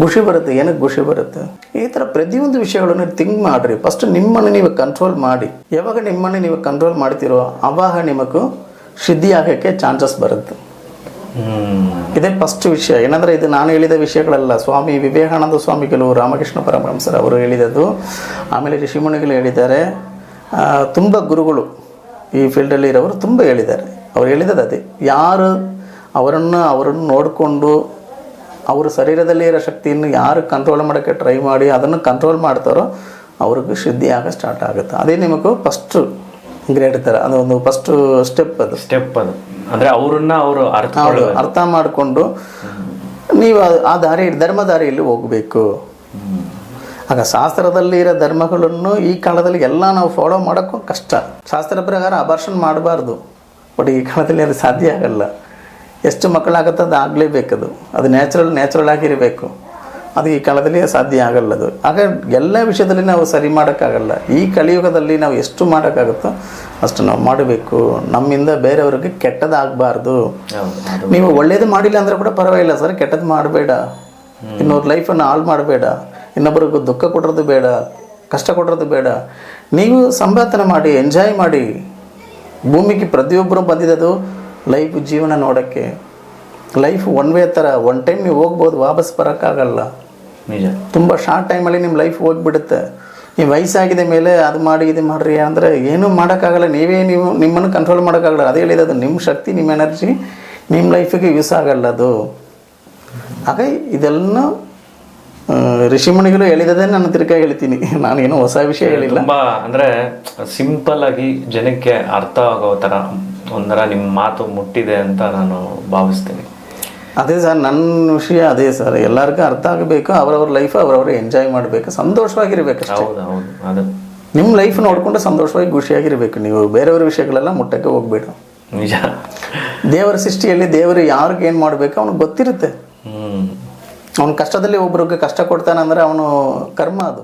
ಖುಷಿ ಬರುತ್ತೆ, ಏನಕ್ಕೆ ಖುಷಿ ಬರುತ್ತೆ. ಈ ಥರ ಪ್ರತಿಯೊಂದು ವಿಷಯಗಳನ್ನು ಥಿಂಕ್ ಮಾಡಿರಿ. ಫಸ್ಟ್ ನಿಮ್ಮನ್ನು ನೀವು ಕಂಟ್ರೋಲ್ ಮಾಡಿ. ಯಾವಾಗ ನಿಮ್ಮನ್ನು ನೀವು ಕಂಟ್ರೋಲ್ ಮಾಡ್ತೀರೋ ಆವಾಗ ನಿಮಗೂ ಸಿದ್ಧಿ ಆಗೋಕ್ಕೆ ಚಾನ್ಸಸ್ ಬರುತ್ತೆ. ಇದೇ ಫಸ್ಟ್ ವಿಷಯ. ಏನಂದರೆ ಇದು ನಾನು ಹೇಳಿದ ವಿಷಯಗಳಲ್ಲ, ಸ್ವಾಮಿ ವಿವೇಕಾನಂದ ಸ್ವಾಮಿಗಳು, ರಾಮಕೃಷ್ಣ ಪರಮಹಂಸರು ಅವರು ಹೇಳಿದದ್ದು, ಆಮೇಲೆ ಋಷಿಮುನಿಗಳು ಹೇಳಿದ್ದಾರೆ, ತುಂಬ ಗುರುಗಳು ಈ ಫೀಲ್ಡಲ್ಲಿ ಇರೋರು ತುಂಬ ಹೇಳಿದ್ದಾರೆ. ಅವ್ರು ಹೇಳಿದ್ದು ಅದೇ, ಯಾರು ಅವರನ್ನು ನೋಡಿಕೊಂಡು ಅವ್ರ ಶರೀರದಲ್ಲಿ ಇರೋ ಶಕ್ತಿಯನ್ನು ಯಾರು ಕಂಟ್ರೋಲ್ ಮಾಡೋಕ್ಕೆ ಟ್ರೈ ಮಾಡಿ ಅದನ್ನು ಕಂಟ್ರೋಲ್ ಮಾಡ್ತಾರೋ ಅವ್ರಿಗೆ ಸಿದ್ಧಿ ಆಗ ಸ್ಟಾರ್ಟ್ ಆಗುತ್ತೆ. ಅದೇ ನಿಮಗೂ ಫಸ್ಟು ಗ್ರೇಟ್ ಥರ, ಅದೊಂದು ಫಸ್ಟು ಸ್ಟೆಪ್ ಅದು ಅಂದರೆ ಅವರನ್ನು ಅವರು ಅರ್ಥ ಮಾಡಿಕೊಂಡು ನೀವು ಆ ಧರ್ಮ ದಾರಿಯಲ್ಲಿ ಹೋಗಬೇಕು. ಆಗ ಶಾಸ್ತ್ರದಲ್ಲಿ ಇರೋ ಧರ್ಮಗಳನ್ನು ಈ ಕಾಲದಲ್ಲಿ ಎಲ್ಲ ನಾವು ಫಾಲೋ ಮಾಡೋಕ್ಕೂ ಕಷ್ಟ. ಶಾಸ್ತ್ರ ಪ್ರಕಾರ ಅಬಾರ್ಷನ್ ಮಾಡಬಾರ್ದು, ಬಟ್ ಈ ಕಾಲದಲ್ಲಿ ಅದು ಸಾಧ್ಯ ಆಗಲ್ಲ. ಎಷ್ಟು ಮಕ್ಕಳಾಗುತ್ತೆ ಅದು ಆಗಲೇಬೇಕದು, ಅದು ನ್ಯಾಚುರಲ್ ಆಗಿರಬೇಕು. ಅದು ಈ ಕಾಲದಲ್ಲಿ ಸಾಧ್ಯ ಆಗಲ್ಲ. ಅದು ಆಗ ಎಲ್ಲ ವಿಷಯದಲ್ಲಿ ನಾವು ಸರಿ ಮಾಡೋಕ್ಕಾಗಲ್ಲ. ಈ ಕಲಿಯುಗದಲ್ಲಿ ನಾವು ಎಷ್ಟು ಮಾಡೋಕ್ಕಾಗುತ್ತೋ ಅಷ್ಟು ನಾವು ಮಾಡಬೇಕು. ನಮ್ಮಿಂದ ಬೇರೆಯವ್ರಿಗೆ ಕೆಟ್ಟದಾಗಬಾರ್ದು. ನೀವು ಒಳ್ಳೇದು ಮಾಡಿಲ್ಲ ಅಂದರೆ ಕೂಡ ಪರವಾಗಿಲ್ಲ ಸರ್, ಕೆಟ್ಟದ್ದು ಮಾಡಬೇಡ, ಇನ್ನೊಂದು ಲೈಫನ್ನು ಹಾಳು ಮಾಡಬೇಡ, ಇನ್ನೊಬ್ಬರಿಗೂ ದುಃಖ ಕೊಡೋದು ಬೇಡ, ಕಷ್ಟ ಕೊಡೋದು ಬೇಡ. ನೀವು ಸಂಪಾದನೆ ಮಾಡಿ, ಎಂಜಾಯ್ ಮಾಡಿ. ಭೂಮಿಗೆ ಪ್ರತಿಯೊಬ್ಬರು ಬಂದಿದ್ದು ಲೈಫ್ ಜೀವನ ನೋಡೋಕ್ಕೆ. ಲೈಫ್ ಒನ್ ವೇ ಥರ, ಒನ್ ಟೈಮ್ ನೀವು ಹೋಗ್ಬೋದು, ವಾಪಸ್ ಬರೋಕ್ಕಾಗಲ್ಲ. ನಿಜ. ತುಂಬ ಶಾರ್ಟ್ ಟೈಮಲ್ಲಿ ನಿಮ್ಮ ಲೈಫ್ ಹೋಗಿಬಿಡುತ್ತೆ. ನೀವು ವಯಸ್ಸಾಗಿದೆ ಮೇಲೆ ಅದು ಮಾಡಿ ಇದು ಮಾಡಿರಿ ಅಂದರೆ ಏನೂ ಮಾಡೋಕ್ಕಾಗಲ್ಲ. ನೀವು ನಿಮ್ಮನ್ನು ಕಂಟ್ರೋಲ್ ಮಾಡೋಕ್ಕಾಗಲ್ಲ. ಅದೇ ಹೇಳಿರೋದು, ನಿಮ್ಮ ಶಕ್ತಿ, ನಿಮ್ಮ ಎನರ್ಜಿ ನಿಮ್ಮ ಲೈಫಿಗೆ ಯೂಸ್ ಆಗಲ್ಲ ಅದು. ಆಗ ಇದೆಲ್ಲ ಋಷಿಮುನಿಗಳು ಹೇಳಿದದೇ ನಾನು ತಿರ್ಗಾ ಹೇಳ್ತೀನಿ. ನಾನೇನು ಹೊಸ ವಿಷಯ ಹೇಳಿಲ್ಲ. ತುಂಬ ಅಂದರೆ ಸಿಂಪಲ್ ಆಗಿ ಜನಕ್ಕೆ ಅರ್ಥ ಆಗೋ ಥರ ಒಂಥರ ನಿಮ್ಮ ಮಾತು ಮುಟ್ಟಿದೆ ಅಂತ ನಾನು ಭಾವಿಸ್ತೀನಿ. ಅದೇ ಸರ್, ನನ್ನ ವಿಷಯ ಅದೇ ಸರ್. ಎಲ್ಲರಿಗೂ ಅರ್ಥ ಆಗಬೇಕು, ಅವರವ್ರ ಲೈಫ್ ಅವರವರು ಎಂಜಾಯ್ ಮಾಡಬೇಕು, ಸಂತೋಷವಾಗಿರ್ಬೇಕು. ಹೌದು, ಅದು ನಿಮ್ಮ ಲೈಫ್ ನೋಡಿಕೊಂಡು ಸಂತೋಷವಾಗಿ ಖುಷಿಯಾಗಿರ್ಬೇಕು. ನೀವು ಬೇರೆಯವ್ರ ವಿಷಯಗಳೆಲ್ಲ ಮುಟ್ಟಕ್ಕೆ ಹೋಗ್ಬೇಡ. ನಿಜ. ದೇವರ ಸೃಷ್ಟಿಯಲ್ಲಿ ದೇವರು ಯಾರಿಗೆ ಏನು ಮಾಡಬೇಕು ಅವನಿಗೆ ಗೊತ್ತಿರುತ್ತೆ. ಅವನ ಕಷ್ಟದಲ್ಲಿ ಒಬ್ರಿಗೆ ಕಷ್ಟ ಕೊಡ್ತಾನಂದ್ರೆ ಅವನು ಕರ್ಮ ಅದು.